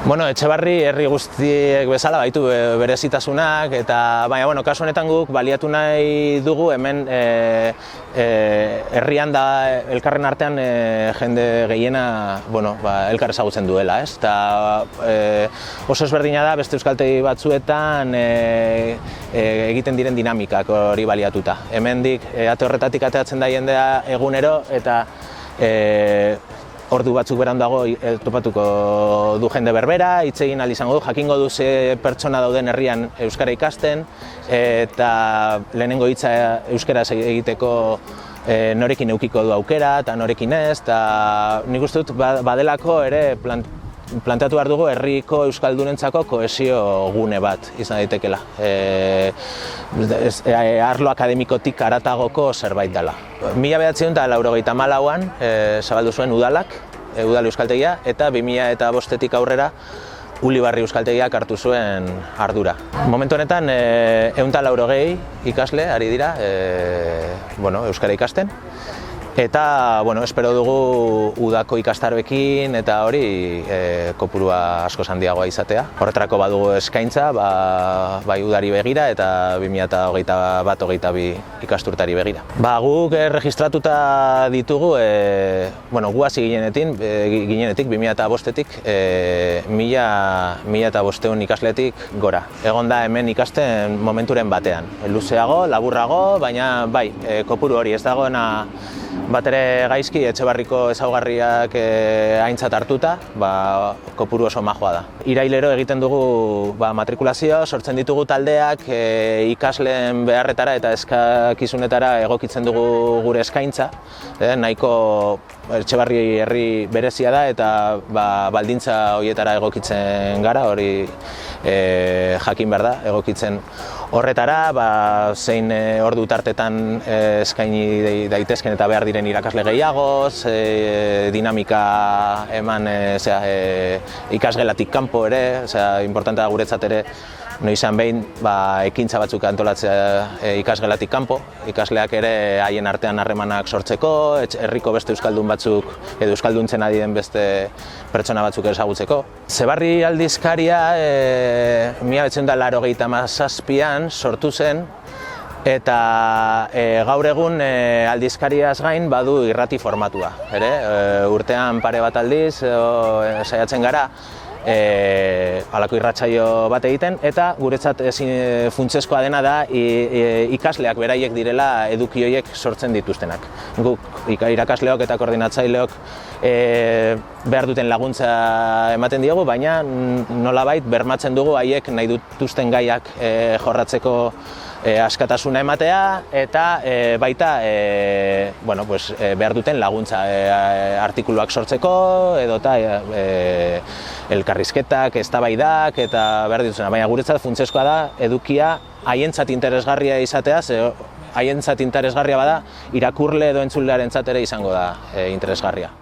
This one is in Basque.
Bueno, Etxebarri herri guztiek bezala baitu berezitasunak, eta baina kasu honetan guk baliatu nahi dugu hemen herrian da elkarren artean jende gehiena elkar ezagutzen duela, ez? Eta oso ezberdina da beste euskaltegi batzuetan egiten diren dinamikak hori baliatuta. Hemendik ate horretatik ateatzen da jendea egunero, eta ordu batzuk beranduago topatuko du jende berbera, hitz egin ahal izango du, jakingo du ze pertsona dauden herrian euskara ikasten, eta lehenengo hitza euskaraz egiteko norekin edukiko du aukera eta norekin ez, eta nik uste dut badelako ere planteatu behar dugu herriko euskaldunentzako kohesio gune bat izan daitekeela. Arlo akademikotik haratagoko zerbait dela. 1994an zabaldu zuen udalak, udal euskaltegia, eta 2005tik aurrera Ulibarri euskaltegiak hartu zuen ardura. Momentu honetan 180 ikasle ari dira euskara ikasten. Eta, espero dugu udako ikastaroekin eta hori kopurua asko handiagoa izatea. Horretarako badugu eskaintza, bai udari begira eta 2021-22 ikasturtari begira. Guk registratuta ditugu, gu hasi ginenetik 2005-etik 1500 ikasletik gora. Egon da hemen ikasten momenturen batean. Luzeago, laburrago, baina bai, kopuru hori ez dagoena bat ere gaizki Etxebarriko ezaugarriak aintzat hartuta, kopuru oso majoa da. Irailero egiten dugu matrikulazio, sortzen ditugu taldeak, ikasleen beharretara eta eskakizunetara egokitzen dugu gure eskaintza. Nahiko Etxebarri herri berezia da eta baldintza horietara egokitzen gara, hori jakin behar da, egokitzen horretara, zein ordu tartetan eskaini daitezken eta behar diren irakasle gehiagoz, dinamika eman ikasgelatik kanpo ere, importantea da guretzat ere, noizean behin ekintza batzuk antolatzea ikasgelatik kanpo, ikasleak ere haien artean harremanak sortzeko, herriko beste euskaldun batzuk edo euskalduntzen ari den beste pertsona batzuk ezagutzeko. Zebarri aldizkaria 1987an sortu zen, eta gaur egun aldizkariaz gain badu irrati formatua. Urtean pare bat aldiz saiatzen gara halako irratsaio bat egiten, eta guretzat funtsezkoa dena da ikasleak beraiek direla eduki horiek sortzen dituztenak. Guk irakasleok eta koordinatzaileok behar duten laguntza ematen diogu, baina nolabait bermatzen dugu haiek nahi dituzten gaiak jorratzeko askatasuna ematea, eta baita behar duten laguntza artikuluak sortzeko, edota elkarrizketak, eztabaidak eta behar dituzena. Baina guretzat funtsezkoa da edukia haientzat interesgarria izatea, haientzat interesgarria bada irakurle edo entzulearentzat ere izango da interesgarria.